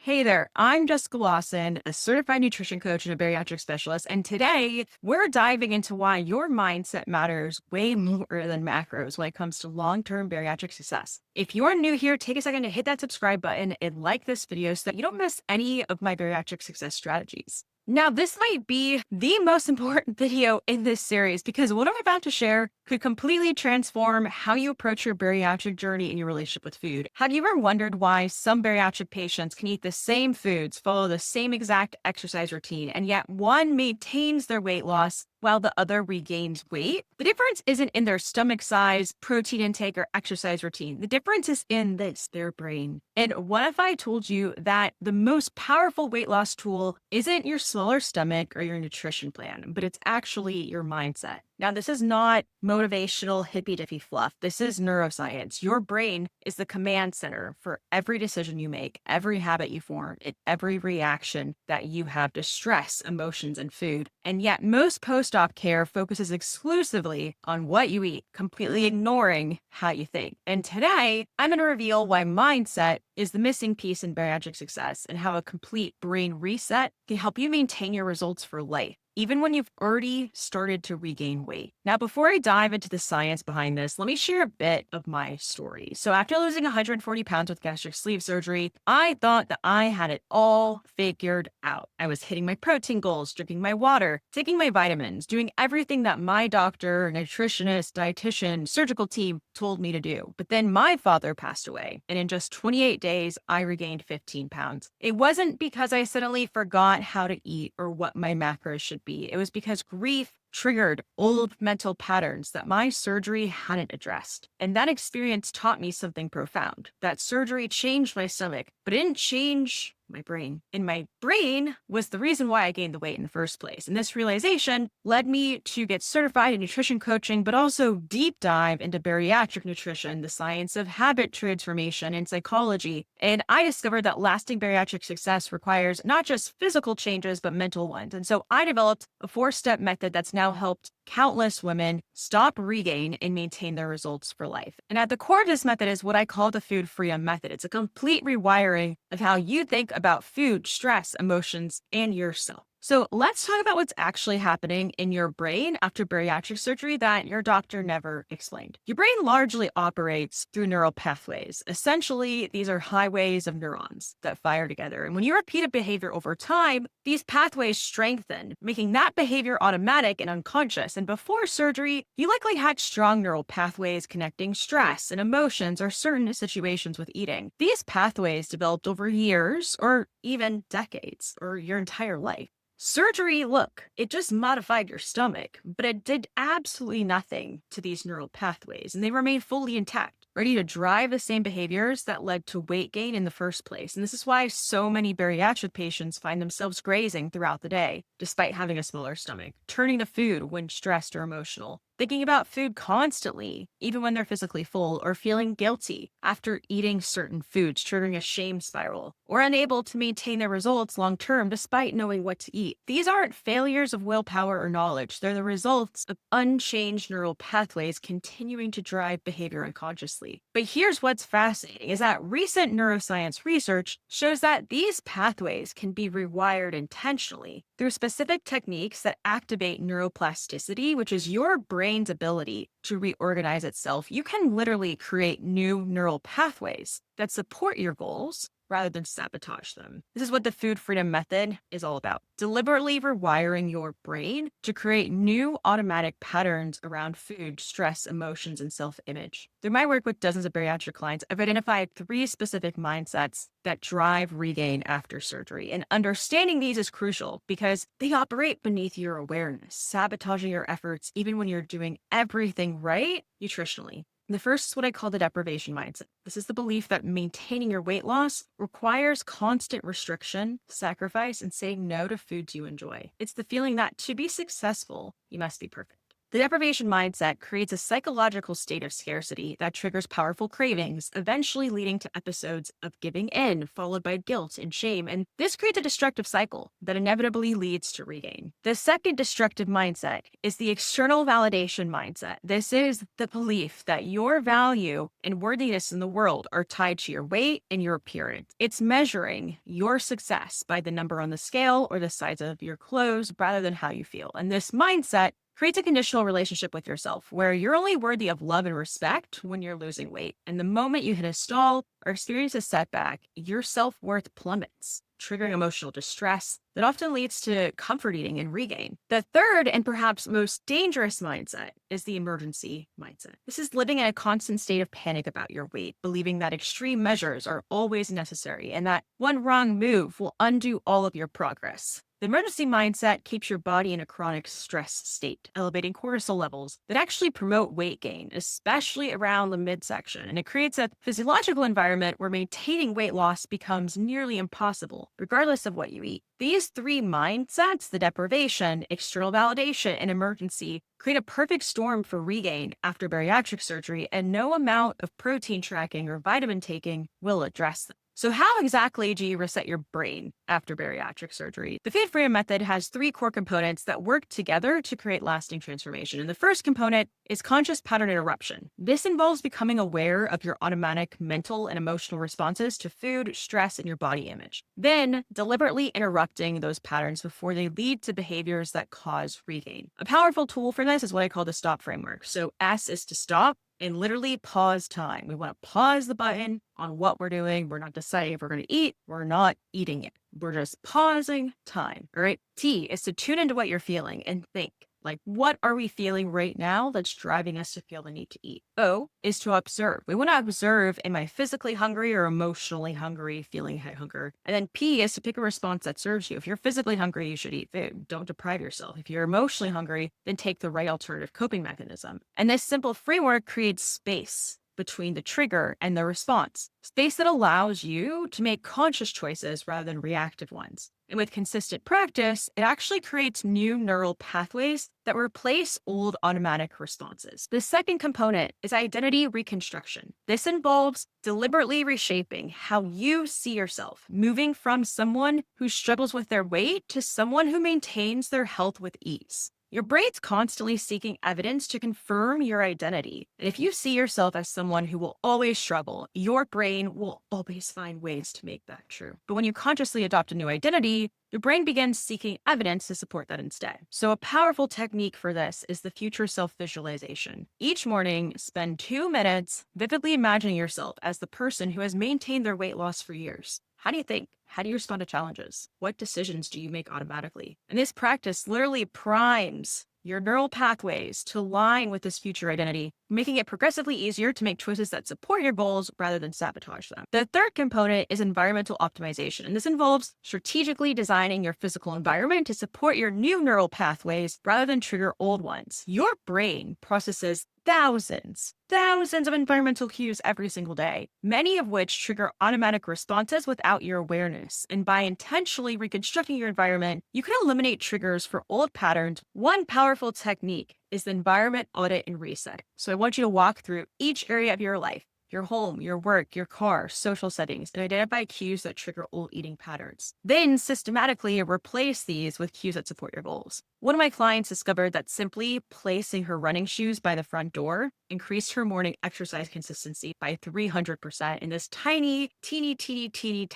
Hey there, I'm Jessica Lawson, a certified nutrition coach and a bariatric specialist. And today we're diving into why your mindset matters way more than macros when it comes to long term bariatric success. If you're new here, take a second to hit that subscribe button and like this video so that you don't miss any of my bariatric success strategies. Now, this might be the most important video in this series because what I'm about to share could completely transform how you approach your bariatric journey and your relationship with food. Have you ever wondered why some bariatric patients can eat the same foods, follow the same exact exercise routine, and yet one maintains their weight loss while the other regains weight? The difference isn't in their stomach size, protein intake, or exercise routine. The difference is in their brain. And what if I told you that the most powerful weight loss tool isn't your smaller stomach or your nutrition plan, but it's actually your mindset? Now, this is not motivational hippy dippy fluff. This is neuroscience. Your brain is the command center for every decision you make, every habit you form, and every reaction that you have to stress, emotions, and food. And yet, most post op care focuses exclusively on what you eat, completely ignoring how you think. And today, I'm going to reveal why mindset is the missing piece in bariatric success and how a complete brain reset can help you maintain your results for life, even when you've already started to regain weight. Now, before I dive into the science behind this, let me share a bit of my story. So after losing 140 pounds with gastric sleeve surgery, I thought that I had it all figured out. I was hitting my protein goals, drinking my water, taking my vitamins, doing everything that my doctor, nutritionist, dietitian, surgical team told me to do. But then my father passed away, and in just 28 days, I regained 15 pounds. It wasn't because I suddenly forgot how to eat or what my macros should be. It was because grief triggered old mental patterns that my surgery hadn't addressed. And that experience taught me something profound. That surgery changed my stomach, but it didn't change my brain. And my brain was the reason why I gained the weight in the first place. And this realization led me to get certified in nutrition coaching, but also deep dive into bariatric nutrition, the science of habit transformation, and psychology. And I discovered that lasting bariatric success requires not just physical changes, but mental ones. And so I developed a 4-step method that's now helped countless women stop, regain, and maintain their results for life. And at the core of this method is what I call the food freedom method. It's a complete rewiring of how you think about food, stress, emotions, and yourself. So let's talk about what's actually happening in your brain after bariatric surgery that your doctor never explained. Your brain largely operates through neural pathways. Essentially, these are highways of neurons that fire together. And when you repeat a behavior over time, these pathways strengthen, making that behavior automatic and unconscious. And before surgery, you likely had strong neural pathways connecting stress and emotions or certain situations with eating. These pathways developed over years or even decades or your entire life. Surgery, look, it just modified your stomach, but it did absolutely nothing to these neural pathways, and they remain fully intact, ready to drive the same behaviors that led to weight gain in the first place. And this is why so many bariatric patients find themselves grazing throughout the day, despite having a smaller stomach, turning to food when stressed or emotional, thinking about food constantly, even when they're physically full, or feeling guilty after eating certain foods, triggering a shame spiral, or unable to maintain their results long term despite knowing what to eat. These aren't failures of willpower or knowledge. They're the results of unchanged neural pathways continuing to drive behavior unconsciously. But here's what's fascinating is that recent neuroscience research shows that these pathways can be rewired intentionally through specific techniques that activate neuroplasticity, which is your brain's ability to reorganize itself. You can literally create new neural pathways that support your goals rather than sabotage them. This is what the food freedom method is all about. Deliberately rewiring your brain to create new automatic patterns around food, stress, emotions, and self-image. Through my work with dozens of bariatric clients, I've identified 3 specific mindsets that drive regain after surgery. And understanding these is crucial because they operate beneath your awareness, sabotaging your efforts even when you're doing everything right nutritionally. The first is what I call the deprivation mindset. This is the belief that maintaining your weight loss requires constant restriction, sacrifice, and saying no to foods you enjoy. It's the feeling that to be successful, you must be perfect. The deprivation mindset creates a psychological state of scarcity that triggers powerful cravings, eventually leading to episodes of giving in, followed by guilt and shame. And this creates a destructive cycle that inevitably leads to regain. The second destructive mindset is the external validation mindset. This is the belief that your value and worthiness in the world are tied to your weight and your appearance. It's measuring your success by the number on the scale or the size of your clothes rather than how you feel. And this mindset creates a conditional relationship with yourself where you're only worthy of love and respect when you're losing weight. And the moment you hit a stall or experience a setback, your self-worth plummets, triggering emotional distress that often leads to comfort eating and regain. The third and perhaps most dangerous mindset is the emergency mindset. This is living in a constant state of panic about your weight, believing that extreme measures are always necessary and that one wrong move will undo all of your progress. The emergency mindset keeps your body in a chronic stress state, elevating cortisol levels that actually promote weight gain, especially around the midsection. And it creates a physiological environment where maintaining weight loss becomes nearly impossible, regardless of what you eat. These three mindsets, the deprivation, external validation, and emergency, create a perfect storm for regain after bariatric surgery, and no amount of protein tracking or vitamin taking will address them. So how exactly do you reset your brain after bariatric surgery? The Feed Freedom method has three core components that work together to create lasting transformation. And the first component is conscious pattern interruption. This involves becoming aware of your automatic mental and emotional responses to food, stress, and your body image. Then deliberately interrupting those patterns before they lead to behaviors that cause regain. A powerful tool for this is what I call the stop framework. So S is to stop and literally pause time. We want to pause the button on what we're doing. We're not deciding if we're going to eat. We're not eating it. We're just pausing time. All right. T is to tune into what you're feeling and think. Like, what are we feeling right now that's driving us to feel the need to eat? O is to observe. We want to observe, am I physically hungry or emotionally hungry, feeling hunger? And then P is to pick a response that serves you. If you're physically hungry, you should eat food. Don't deprive yourself. If you're emotionally hungry, then take the right alternative coping mechanism. And this simple framework creates space between the trigger and the response, space that allows you to make conscious choices rather than reactive ones. And with consistent practice, it actually creates new neural pathways that replace old automatic responses. The second component is identity reconstruction. This involves deliberately reshaping how you see yourself, moving from someone who struggles with their weight to someone who maintains their health with ease. Your brain's constantly seeking evidence to confirm your identity. And if you see yourself as someone who will always struggle, your brain will always find ways to make that true. But when you consciously adopt a new identity, your brain begins seeking evidence to support that instead. So a powerful technique for this is the future self-visualization. Each morning, spend 2 minutes vividly imagining yourself as the person who has maintained their weight loss for years. How do you think? How do you respond to challenges? What decisions do you make automatically? And this practice literally primes your neural pathways to align with this future identity, making it progressively easier to make choices that support your goals rather than sabotage them. The third component is environmental optimization, and this involves strategically designing your physical environment to support your new neural pathways rather than trigger old ones. Your brain processes thousands of environmental cues every single day, many of which trigger automatic responses without your awareness. And by intentionally reconstructing your environment, you can eliminate triggers for old patterns. One powerful technique is the environment audit and reset. So I want you to walk through each area of your life, your home, your work, your car, social settings, and identify cues that trigger old eating patterns. Then systematically replace these with cues that support your goals. One of my clients discovered that simply placing her running shoes by the front door increased her morning exercise consistency by 300%. And this tiny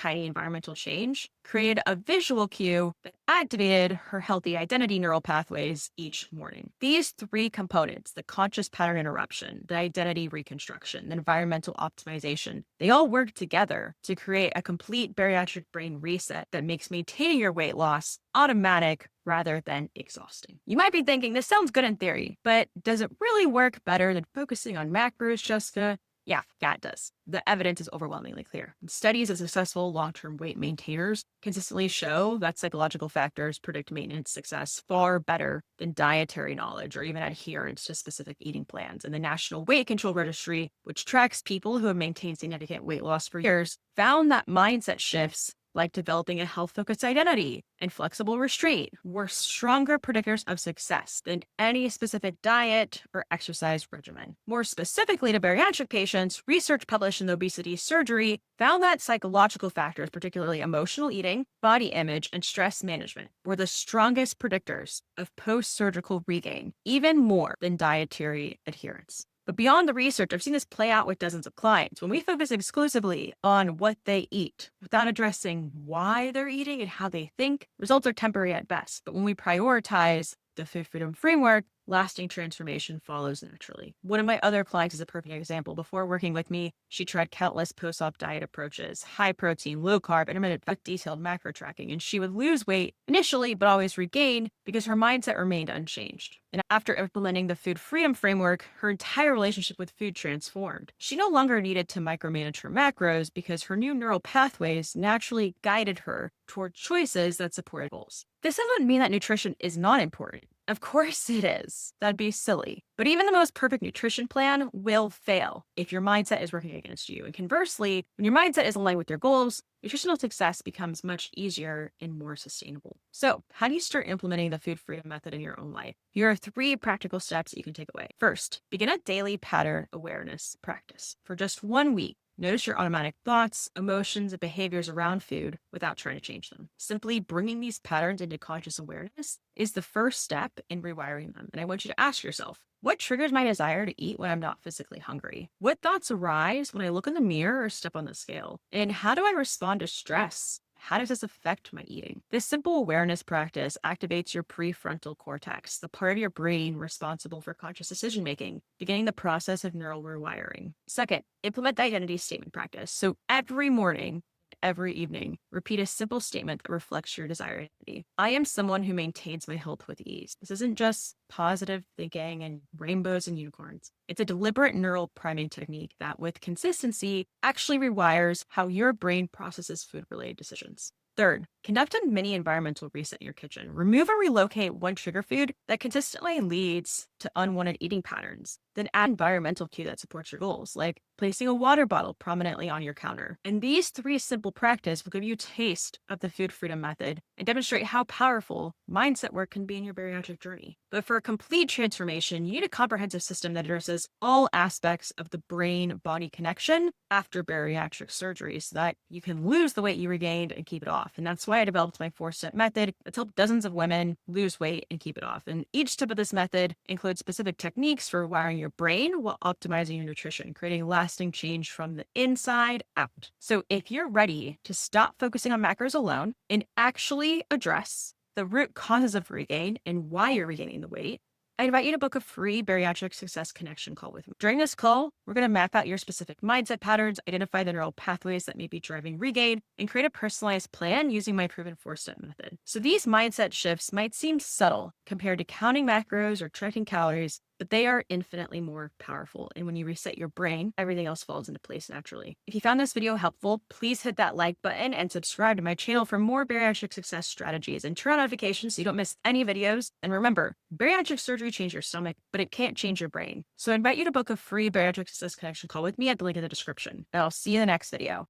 environmental change created a visual cue that activated her healthy identity neural pathways each morning. These three components, the conscious pattern interruption, the identity reconstruction, the environmental optimization, they all work together to create a complete bariatric brain reset that makes maintaining your weight loss automatic rather than exhausting. You might be thinking, this sounds good in theory, but does it really work better than focusing on macros, Jessica? Yeah, it does. The evidence is overwhelmingly clear. Studies of successful long-term weight maintainers consistently show that psychological factors predict maintenance success far better than dietary knowledge or even adherence to specific eating plans. And the National Weight Control Registry, which tracks people who have maintained significant weight loss for years, found that mindset shifts like developing a health-focused identity and flexible restraint, were stronger predictors of success than any specific diet or exercise regimen. More specifically to bariatric patients, research published in Obesity Surgery found that psychological factors, particularly emotional eating, body image, and stress management, were the strongest predictors of post-surgical regain, even more than dietary adherence. But beyond the research, I've seen this play out with dozens of clients. When we focus exclusively on what they eat without addressing why they're eating and how they think, results are temporary at best. But when we prioritize the food freedom framework, lasting transformation follows naturally. One of my other clients is a perfect example. Before working with me, she tried countless post-op diet approaches, high protein, low carb, intermittent with detailed macro tracking, and she would lose weight initially, but always regain because her mindset remained unchanged. And after implementing the food freedom framework, her entire relationship with food transformed. She no longer needed to micromanage her macros because her new neural pathways naturally guided her toward choices that supported goals. This doesn't mean that nutrition is not important. Of course it is. That'd be silly. But even the most perfect nutrition plan will fail if your mindset is working against you. And conversely, when your mindset is aligned with your goals, nutritional success becomes much easier and more sustainable. So, how do you start implementing the food freedom method in your own life? Here are 3 practical steps that you can take away. First, begin a daily pattern awareness practice. For just 1 week, notice your automatic thoughts, emotions, and behaviors around food without trying to change them. Simply bringing these patterns into conscious awareness is the first step in rewiring them. And I want you to ask yourself, what triggers my desire to eat when I'm not physically hungry? What thoughts arise when I look in the mirror or step on the scale? And how do I respond to stress? How does this affect my eating? This simple awareness practice activates your prefrontal cortex, the part of your brain responsible for conscious decision making, beginning the process of neural rewiring. Second, implement the identity statement practice. So every morning, every evening, repeat a simple statement that reflects your desired identity. I am someone who maintains my health with ease. This isn't just positive thinking and rainbows and unicorns. It's a deliberate neural priming technique that, with consistency, actually rewires how your brain processes food-related decisions. Third, conduct a mini environmental reset in your kitchen. Remove or relocate one trigger food that consistently leads to unwanted eating patterns. Then add an environmental cue that supports your goals, like placing a water bottle prominently on your counter. And these 3 simple practices will give you a taste of the food freedom method and demonstrate how powerful mindset work can be in your bariatric journey. But for a complete transformation, you need a comprehensive system that addresses all aspects of the brain-body connection after bariatric surgery so that you can lose the weight you regained and keep it off. And that's why I developed my 4-step method that's helped dozens of women lose weight and keep it off. And each step of this method includes specific techniques for wiring your brain while optimizing your nutrition, creating lasting change from the inside out. So if you're ready to stop focusing on macros alone and actually address the root causes of regain and why you're regaining the weight, I invite you to book a free bariatric success connection call with me. During this call, we're going to map out your specific mindset patterns, identify the neural pathways that may be driving regain, and create a personalized plan using my proven 4-step method. So these mindset shifts might seem subtle compared to counting macros or tracking calories, but they are infinitely more powerful. And when you reset your brain, everything else falls into place naturally. If you found this video helpful, please hit that like button and subscribe to my channel for more bariatric success strategies, and turn on notifications so you don't miss any videos. And remember, bariatric surgery changed your stomach, but it can't change your brain. So I invite you to book a free bariatric success connection call with me at the link in the description. And I'll see you in the next video.